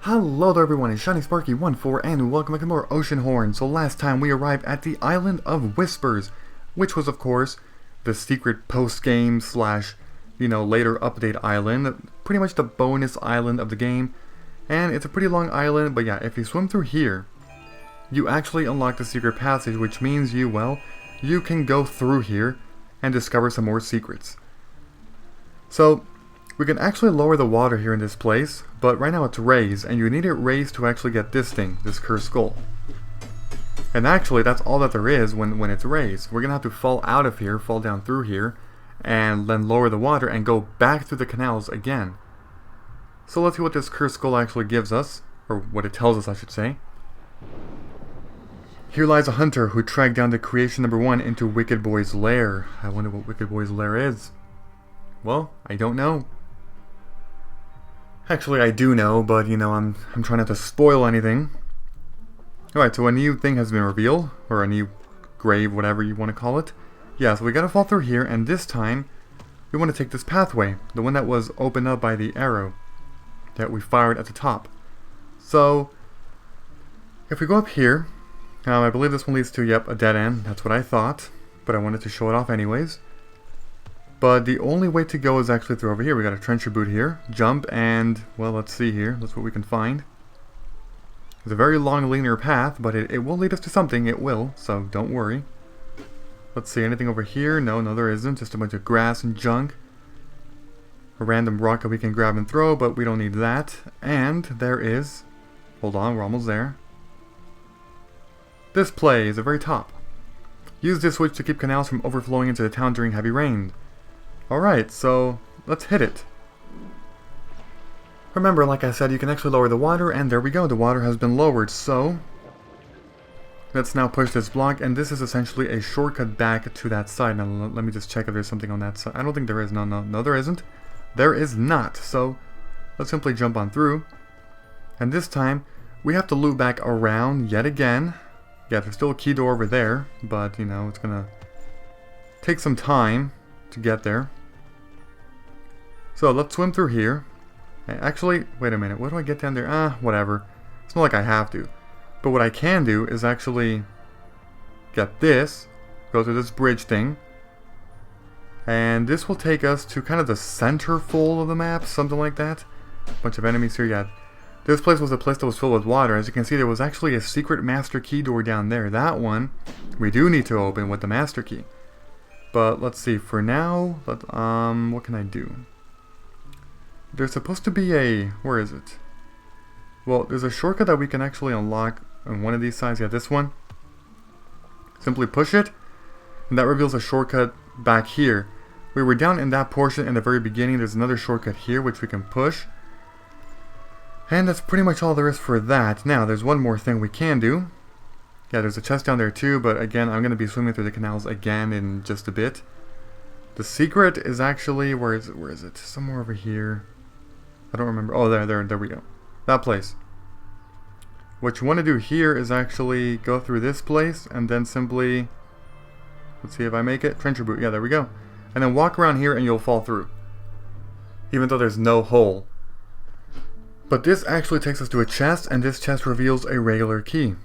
Hello there everyone, it's ShinySparky14 and welcome back to more Oceanhorn. So last time we arrived at the Island of Whispers, which was of course the secret post-game slash, later update island. Pretty much the bonus island of the game. And it's a pretty long island, but yeah, if you swim through here, you actually unlock the secret passage, which means you can go through here and discover some more secrets. So we can actually lower the water here in this place, but right now it's raised, and you need it raised to actually get this thing, this cursed skull. And actually, that's all that there is when it's raised. We're gonna have to fall out of here, fall down through here, and then lower the water and go back through the canals again. So let's see what this cursed skull actually gives us, or what it tells us, I should say. Here lies a hunter who tracked down the creation number 1 into Wicked Boy's lair. I wonder what Wicked Boy's lair is. Well, I don't know. Actually, I do know, but, I'm trying not to spoil anything. Alright, so a new thing has been revealed, or a new grave, whatever you want to call it. Yeah, so we gotta fall through here, and this time, we want to take this pathway, the one that was opened up by the arrow that we fired at the top. So, if we go up here, I believe this one leads to, yep, a dead end. That's what I thought, but I wanted to show it off anyways. But the only way to go is actually through over here. We got a trencher boot here, jump, and, well, let's see here. That's what we can find. It's a very long linear path, but it will lead us to something. It will, so don't worry. Let's see, anything over here? No, there isn't. Just a bunch of grass and junk. A random rock that we can grab and throw, but we don't need that. And there is, hold on, we're almost there. This play is the very top. Use this switch to keep canals from overflowing into the town during heavy rain. Alright, so let's hit it. Remember, like I said, you can actually lower the water, and there we go, the water has been lowered, so let's now push this block, and this is essentially a shortcut back to that side. Now, let me just check if there's something on that side. I don't think there is. No, there isn't. There is not, so let's simply jump on through. And this time, we have to loop back around yet again. Yeah, there's still a key door over there, but, it's gonna take some time to get there. So let's swim through here. Actually, wait a minute, what do I get down there? Whatever. It's not like I have to. But what I can do is actually get this, go through this bridge thing, and this will take us to kind of the centerfold of the map, something like that. Bunch of enemies here. Yeah, this place was a place that was filled with water. As you can see, there was actually a secret master key door down there. That one we do need to open with the master key. But let's see, for now, what can I do? There's supposed to be a, where is it? Well, there's a shortcut that we can actually unlock on one of these sides. Yeah, this one. Simply push it, and that reveals a shortcut back here. We were down in that portion in the very beginning. There's another shortcut here which we can push. And that's pretty much all there is for that. Now, there's one more thing we can do. Yeah, there's a chest down there too, but again, I'm going to be swimming through the canals again in just a bit. The secret is actually, where is it? Somewhere over here. I don't remember. Oh, there we go. That place. What you want to do here is actually go through this place and then simply, let's see if I make it. Trencher boot. Yeah, there we go. And then walk around here and you'll fall through. Even though there's no hole. But this actually takes us to a chest, and this chest reveals a regular key.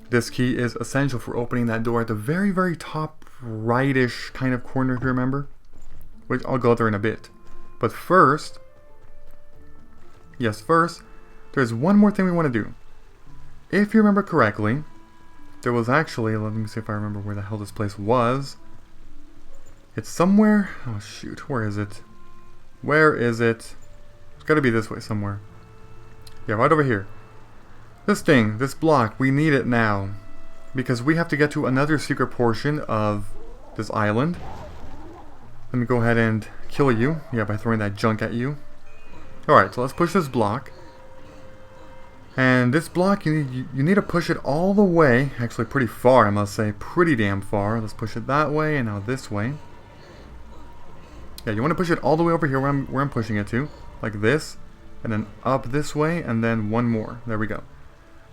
This key is essential for opening that door at the very, very top rightish kind of corner, if you remember. Which I'll go there in a bit. But first, there's one more thing we want to do. If you remember correctly, there was actually, let me see if I remember where the hell this place was. It's somewhere, oh shoot, where is it? It's gotta be this way somewhere. Yeah, right over here. This thing, this block, we need it now. Because we have to get to another secret portion of this island. Let me go ahead and kill you. Yeah, by throwing that junk at you. Alright, so let's push this block. And this block, you need to push it all the way. Actually, pretty far, I must say. Pretty damn far. Let's push it that way, and now this way. Yeah, you want to push it all the way over here where I'm pushing it to. Like this. And then up this way, and then one more. There we go.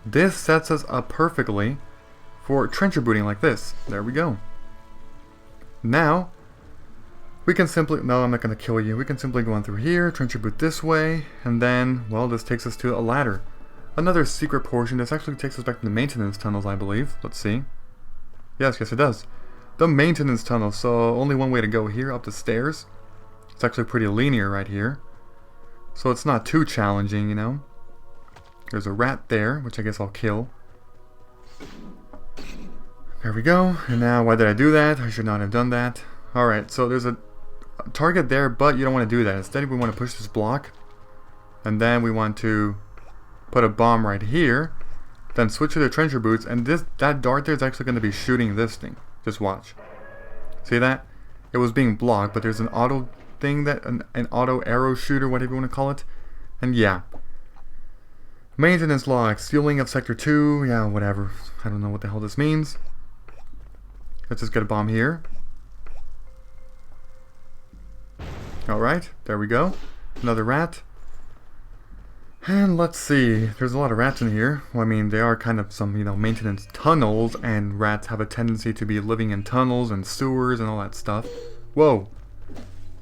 This sets us up perfectly for trencher booting like this. There we go. Now, we can simply, no, I'm not going to kill you. We can simply go on through here, trencher boot this way, and then, well, this takes us to a ladder. another secret portion. This actually takes us back to the maintenance tunnels, I believe. Let's see. Yes, it does. The maintenance tunnel. So only one way to go here, up the stairs. It's actually pretty linear right here. So it's not too challenging, you know. There's a rat there, which I guess I'll kill. There we go. And now, why did I do that? I should not have done that. Alright, so there's a target there, but you don't want to do that. Instead, we want to push this block. And then we want to put a bomb right here. Then switch to the trencher boots. And that dart there is actually going to be shooting this thing. Just watch. See that? It was being blocked, but there's an auto thing, that an auto arrow shooter, whatever you want to call it. And yeah. Maintenance log. Sealing of Sector 2. Yeah, whatever. I don't know what the hell this means. Let's just get a bomb here. Alright, there we go. Another rat. And let's see. There's a lot of rats in here. Well, I mean, they are kind of some, you know, maintenance tunnels, and rats have a tendency to be living in tunnels and sewers and all that stuff. Whoa.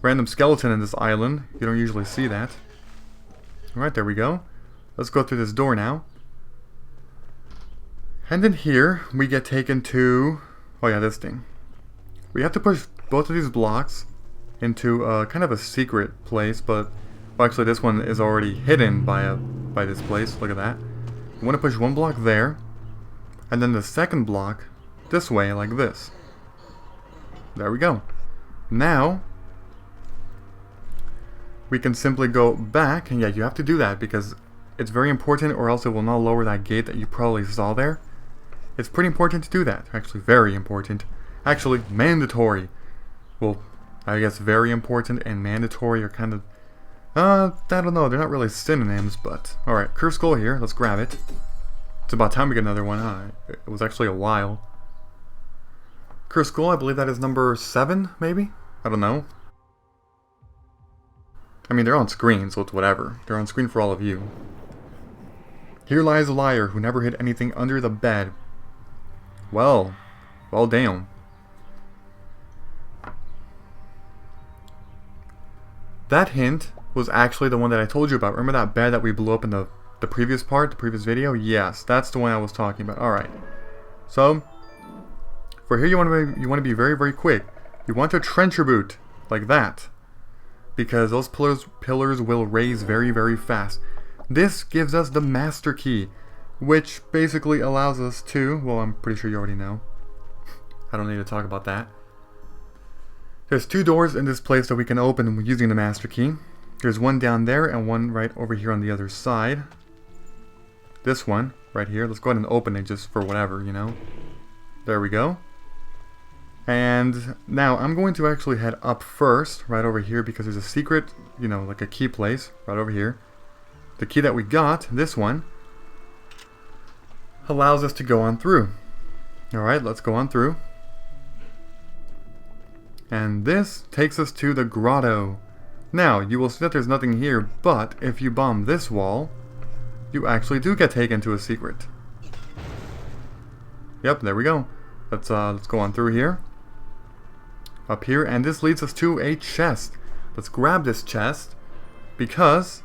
Random skeleton in this island. You don't usually see that. Alright, there we go. Let's go through this door now. And in here, we get taken to... oh yeah, this thing. We have to push both of these blocks into kind of a secret place, but... well, actually, this one is already hidden by this place. Look at that. We want to push one block there, and then the second block this way, like this. There we go. Now, we can simply go back, and yeah, you have to do that because it's very important, or else it will not lower that gate that you probably saw there. It's pretty important to do that. Actually, very important. Actually, mandatory. Well, I guess very important and mandatory are kind of... I don't know, they're not really synonyms, but... alright, Cursed Skull here, let's grab it. It's about time we get another one, huh? It was actually a while. Cursed Skull, I believe that is number 7, maybe? I don't know. I mean, they're on screen, so it's whatever. They're on screen for all of you. Here lies a liar who never hid anything under the bed. Well damn. That hint was actually the one that I told you about. Remember that bed that we blew up in the previous part, the previous video? Yes, that's the one I was talking about. Alright. So, for here you want to be very, very quick. You want to trencher boot, like that. Because those pillars will raise very, very fast. This gives us the master key, which basically allows us to... well, I'm pretty sure you already know. I don't need to talk about that. There's 2 doors in this place that we can open using the master key. There's one down there and one right over here on the other side. This one, right here. Let's go ahead and open it just for whatever, you know. There we go. And now I'm going to actually head up first, right over here, because there's a secret, you know, like a key place, right over here. The key that we got, this one, allows us to go on through. Alright, let's go on through. And this takes us to the grotto. Now, you will see that there's nothing here, but if you bomb this wall, you actually do get taken to a secret. Yep, there we go. Let's go on through here. Up here, and this leads us to a chest. Let's grab this chest, because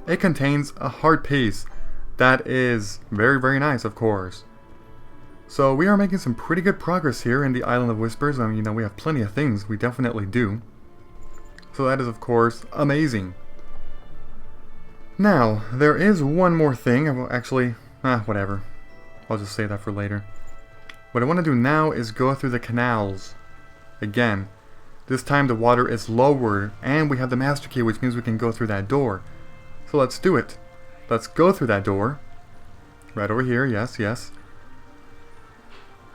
it contains a heart piece. That is very, very nice, of course. So we are making some pretty good progress here in the Island of Whispers. I mean, you know, we have plenty of things. We definitely do. So that is, of course, amazing. Now, there is one more thing. Actually, whatever. I'll just save that for later. What I want to do now is go through the canals. Again, this time the water is lowered, and we have the master key, which means we can go through that door. So let's do it. Let's go through that door. Right over here, yes, yes.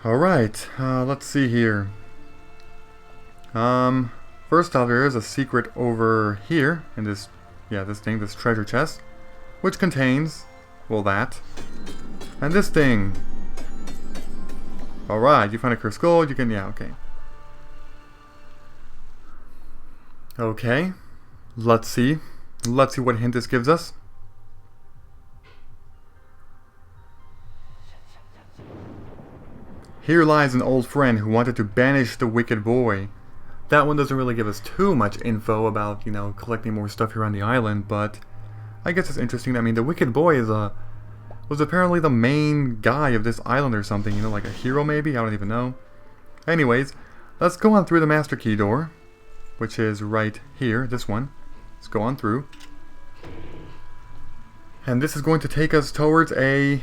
Alright, let's see here. First off, there is a secret over here in this, this treasure chest, which contains, well, that, and this thing. Alright, you find a cursed skull, you can, yeah, okay. Okay, let's see what hint this gives us. Here lies an old friend who wanted to banish the wicked boy. That one doesn't really give us too much info about, you know, collecting more stuff here on the island, but I guess it's interesting. I mean, the Wicked Boy is was apparently the main guy of this island or something. You know, like a hero maybe? I don't even know. Anyways, let's go on through the Master Key door, which is right here, this one. Let's go on through. And this is going to take us towards a...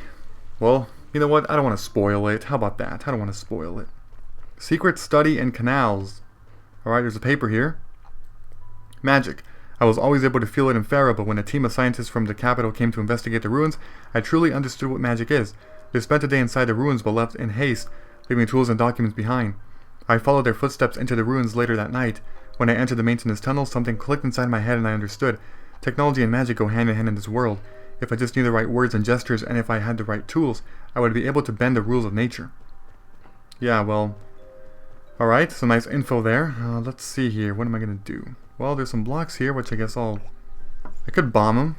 Well, you know what? I don't want to spoil it. How about that? I don't want to spoil it. Secret Study in Canals. Alright, there's a paper here. Magic. I was always able to feel it in Pharaoh, but when a team of scientists from the capital came to investigate the ruins, I truly understood what magic is. They spent a day inside the ruins but left in haste, leaving tools and documents behind. I followed their footsteps into the ruins later that night. When I entered the maintenance tunnel, something clicked inside my head and I understood. Technology and magic go hand in hand in this world. If I just knew the right words and gestures, and if I had the right tools, I would be able to bend the rules of nature. Yeah, well... Alright, some nice info there. Let's see here. What am I going to do? Well, there's some blocks here, which I guess I could bomb them.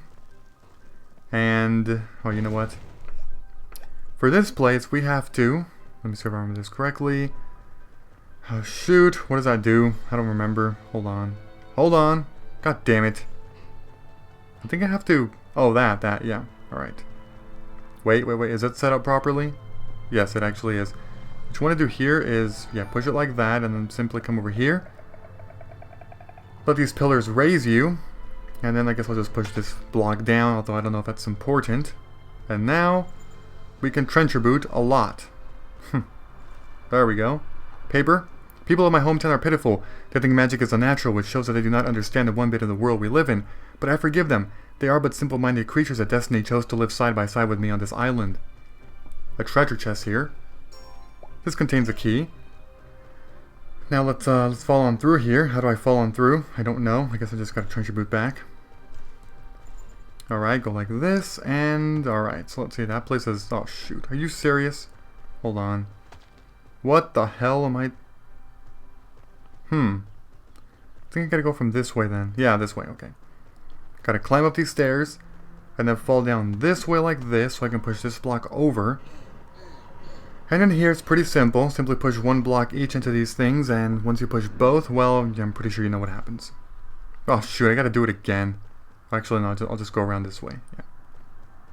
And... Oh, you know what? For this place, we have to... Let me see if I remember this correctly. Oh, shoot. What does that do? I don't remember. Hold on. Hold on. God damn it. I think I have to... Oh, that, yeah. Alright. Wait. Is it set up properly? Yes, it actually is. What you want to do here is, yeah, push it like that, and then simply come over here. Let these pillars raise you. And then I guess I'll just push this block down, although I don't know if that's important. And now, we can trencher boot a lot. There we go. Paper. People of my hometown are pitiful. They think magic is unnatural, which shows that they do not understand the one bit of the world we live in. But I forgive them. They are but simple-minded creatures that destiny chose to live side by side with me on this island. A treasure chest here. This contains a key. Now let's fall on through here. How do I fall on through? I don't know. I guess I just gotta trencher boot back. Alright, go like this, and... Alright, so let's see, that place is... Oh, shoot. Are you serious? Hold on. What the hell am I... I think I gotta go from this way then. Yeah, this way, okay. Gotta climb up these stairs, and then fall down this way like this, so I can push this block over. And in here, it's pretty simple. Simply push one block each into these things, and once you push both, well, I'm pretty sure you know what happens. Oh, shoot, I gotta do it again. Actually, no, I'll just go around this way. Yeah.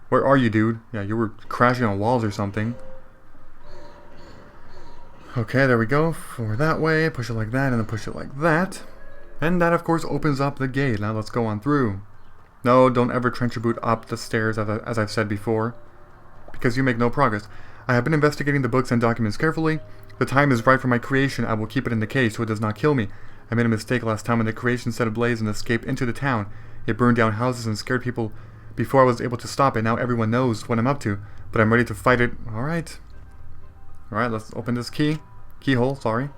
Where are you, dude? Yeah, you were crashing on walls or something. Okay, there we go. For that way, push it like that, and then push it like that. And that, of course, opens up the gate. Now let's go on through. No, don't ever trencher boot up the stairs, as I've said before, because you make no progress. I have been investigating the books and documents carefully. The time is right for my creation. I will keep it in the cage so it does not kill me. I made a mistake last time when the creation set ablaze and escaped into the town. It burned down houses and scared people before I was able to stop it. Now everyone knows what I'm up to, but I'm ready to fight it. Alright. Alright, let's open this keyhole, sorry.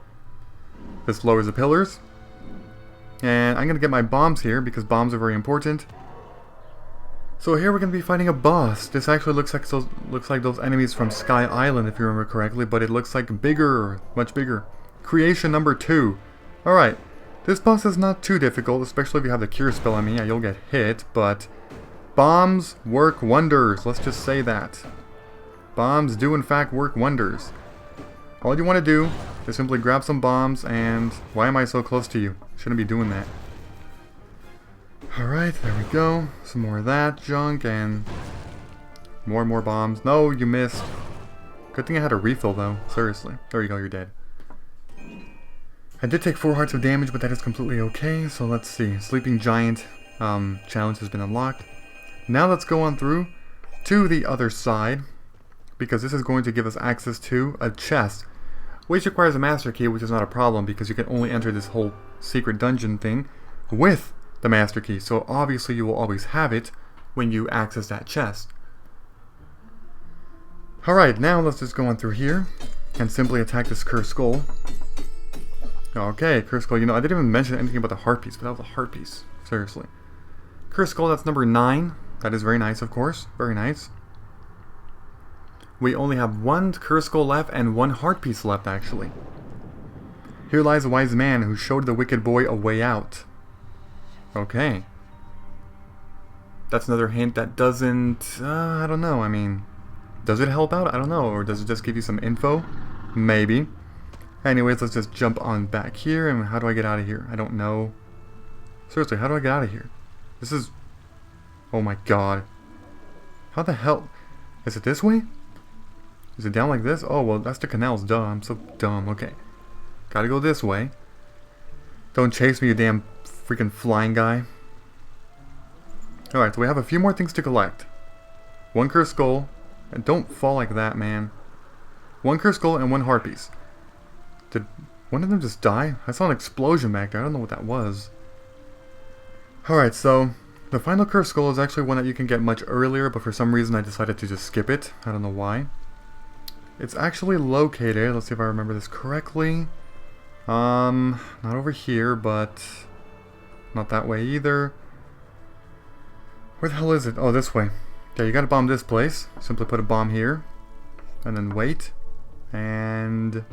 This lowers the pillars. And I'm going to get my bombs here, because bombs are very important. So here we're going to be fighting a boss. This actually looks like those enemies from Sky Island, if you remember correctly, but it looks like bigger, much bigger. Creation number 2. Alright, this boss is not too difficult, especially if you have the cure spell on me. Yeah, you'll get hit, but bombs work wonders. Let's just say that. Bombs do in fact work wonders. All you want to do is simply grab some bombs, and why am I so close to you? Shouldn't be doing that. Alright, there we go. Some more of that junk, and more bombs. No, you missed. Good thing I had a refill, though. Seriously. There you go, you're dead. I did take 4 hearts of damage, but that is completely okay. So let's see. Sleeping Giant challenge has been unlocked. Now let's go on through to the other side, because this is going to give us access to a chest, which requires a master key, which is not a problem because you can only enter this whole secret dungeon thing with the master key. So obviously you will always have it when you access that chest. Alright, now let's just go on through here and simply attack this cursed skull. Okay, cursed skull. You know, I didn't even mention anything about the heart piece, but that was a heart piece. Seriously. Cursed skull, that's number 9. That is very nice, of course. Very nice. We only have 1 cursed skull left and 1 heart piece left, actually. Here lies a wise man who showed the wicked boy a way out. Okay. That's another hint that doesn't... I don't know, I mean... Does it help out? I don't know. Or does it just give you some info? Maybe. Anyways, let's just jump on back here. And how do I get out of here? I don't know. Seriously, how do I get out of here? This is... Oh my god. How the hell? Is it this way? Is it down like this? Oh, well, that's the canals. Duh, I'm so dumb. Okay. Gotta go this way. Don't chase me, you damn freaking flying guy. Alright, so we have a few more things to collect. One cursed skull. And don't fall like that, man. One cursed skull and one heart piece. Did one of them just die? I saw an explosion back there. I don't know what that was. Alright, so the final cursed skull is actually one that you can get much earlier, but for some reason I decided to just skip it. I don't know why. It's actually located, let's see if I remember this correctly. Not over here, but not that way either. Where the hell is it? Oh, this way. Yeah, you gotta bomb this place. Simply put a bomb here. And then wait. And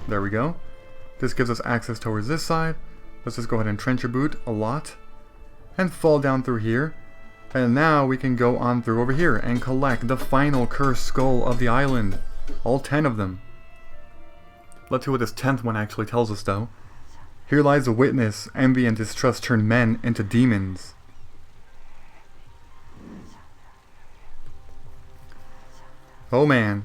there we go. This gives us access towards this side. Let's just go ahead and trench a boot a lot. And fall down through here. And now we can go on through over here and collect the final cursed skull of the island. All 10 of them. Let's see what this 10th one actually tells us though. Here lies a witness. Envy and distrust turn men into demons. Oh man.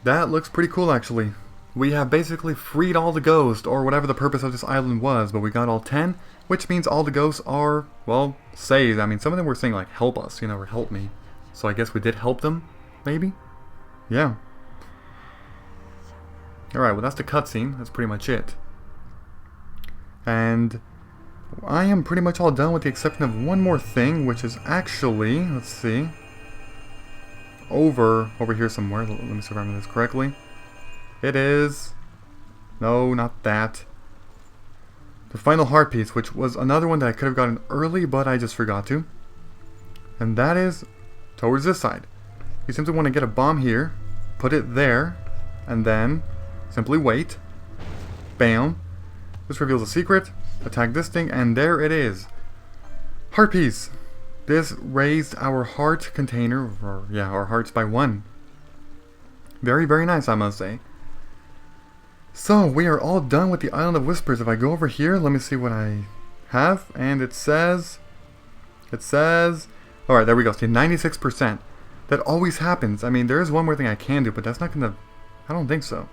That looks pretty cool actually. We have basically freed all the ghosts, or whatever the purpose of this island was, but we got all 10, which means all the ghosts are, well, saved. I mean, some of them were saying like, help us, you know, or help me. So I guess we did help them, maybe? Yeah. Alright, well that's the cutscene. That's pretty much it. And I am pretty much all done with the exception of one more thing, which is actually, let's see, over here somewhere. Let me see if I remember this correctly. It is, no, not that. The final heart piece, which was another one that I could have gotten early, but I just forgot to. And that is towards this side. You simply want to get a bomb here, put it there, and then simply wait. Bam. This reveals a secret. Attack this thing, and there it is. Heart piece. This raised our heart container, or yeah, our hearts by 1. Very, very nice, I must say. So, we are all done with the Island of Whispers. If I go over here, let me see what I have, and it says, alright, there we go, see, 96%. That always happens. I mean, there is one more thing I can do, but that's not gonna, I don't think so.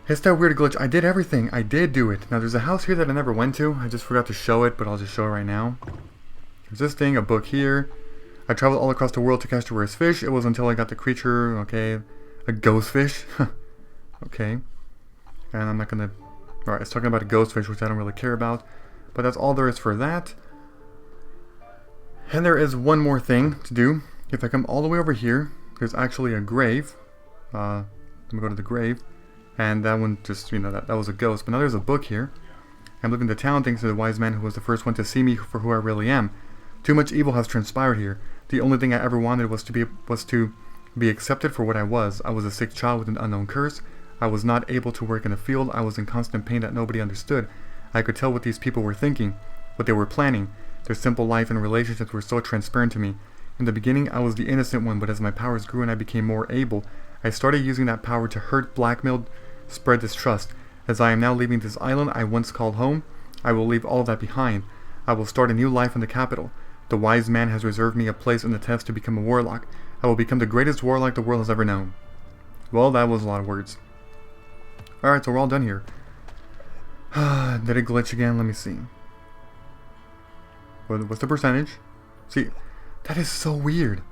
It's that weird glitch. I did everything. I did do it. Now, there's a house here that I never went to. I just forgot to show it, but I'll just show it right now. There's this thing, a book here. I traveled all across the world to catch the rarest fish. It was until I got the creature, okay, a ghost fish. Okay. And I'm not gonna... Alright, it's talking about a ghost fish, which I don't really care about. But that's all there is for that. And there is one more thing to do. If I come all the way over here, there's actually a grave. Let me go to the grave. And that one just, you know, that was a ghost. But now there's a book here. I'm leaving the town thanks to the wise man who was the first one to see me for who I really am. Too much evil has transpired here. The only thing I ever wanted was to be accepted for what I was. I was a sick child with an unknown curse. I was not able to work in the field. I was in constant pain that nobody understood. I could tell what these people were thinking, what they were planning. Their simple life and relationships were so transparent to me. In the beginning, I was the innocent one, but as my powers grew and I became more able, I started using that power to hurt, blackmail, spread distrust. As I am now leaving this island I once called home, I will leave all of that behind. I will start a new life in the capital. The wise man has reserved me a place in the test to become a warlock. I will become the greatest warlock the world has ever known. Well, that was a lot of words. Alright, so we're all done here. Did it glitch again? Let me see. What's the percentage? See, that is so weird.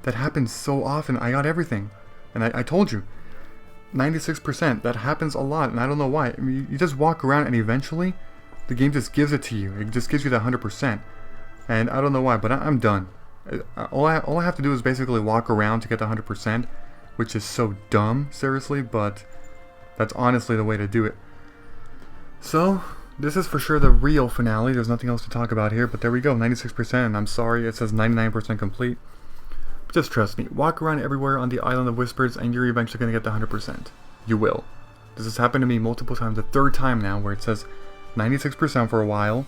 That happens so often. I got everything. And I told you. 96%. That happens a lot, and I don't know why. I mean, you just walk around and eventually the game just gives it to you. It just gives you the 100%. And I don't know why, but I'm done. All I have to do is basically walk around to get the 100%, which is so dumb, seriously, but that's honestly the way to do it. So, this is for sure the real finale. There's nothing else to talk about here, but there we go, 96%, and I'm sorry, it says 99% complete. But just trust me, walk around everywhere on the Island of Whispers, and you're eventually going to get the 100%. You will. This has happened to me multiple times, the 3rd time now, where it says 96% for a while,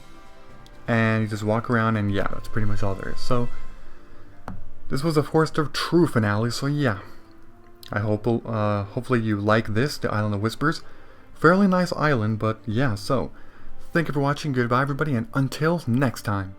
and you just walk around, and yeah, that's pretty much all there is. So, this was a Forest of True finale, so yeah. I hope, hopefully you like this, the Island of Whispers. Fairly nice island, but yeah, so Thank you for watching, goodbye everybody, and until next time.